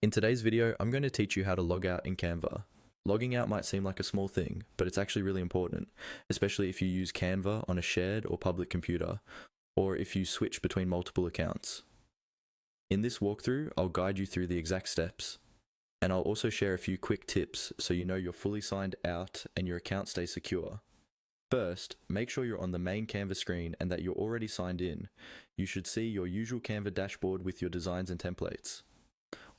In today's video, I'm going to teach you how to log out in Canva. Logging out might seem like a small thing, but it's actually really important, especially if you use Canva on a shared or public computer, or if you switch between multiple accounts. In this walkthrough, I'll guide you through the exact steps, and I'll also share a few quick tips so you know you're fully signed out and your account stays secure. First, make sure you're on the main Canva screen and that you're already signed in. You should see your usual Canva dashboard with your designs and templates.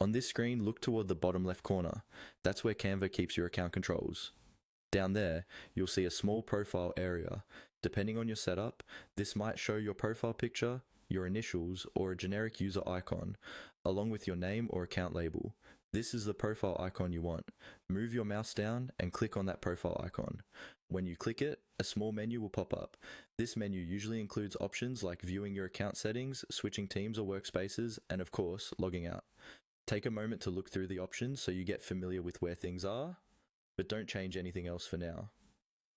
On this screen, look toward the bottom left corner. That's where Canva keeps your account controls. Down there, you'll see a small profile area. Depending on your setup, this might show your profile picture, your initials, or a generic user icon, along with your name or account label. This is the profile icon you want. Move your mouse down and click on that profile icon. When you click it, a small menu will pop up. This menu usually includes options like viewing your account settings, switching teams or workspaces, and of course, logging out. Take a moment to look through the options so you get familiar with where things are, but don't change anything else for now.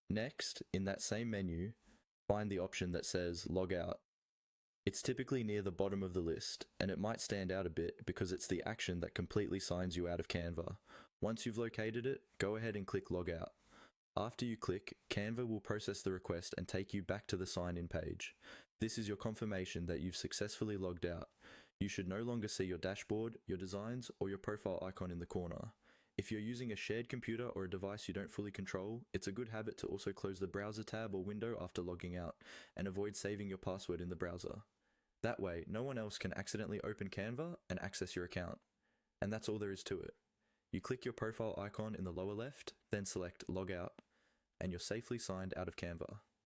Next, in that same menu, find the option that says Log Out. It's typically near the bottom of the list, and it might stand out a bit because it's the action that completely signs you out of Canva. Once you've located it, go ahead and click Log Out. After you click, Canva will process the request and take you back to the sign-in page. This is your confirmation that you've successfully logged out. You should no longer see your dashboard, your designs, or your profile icon in the corner. If you're using a shared computer or a device you don't fully control, it's a good habit to also close the browser tab or window after logging out, and avoid saving your password in the browser. That way, no one else can accidentally open Canva and access your account. And that's all there is to it. You click your profile icon in the lower left, then select Log Out, and you're safely signed out of Canva.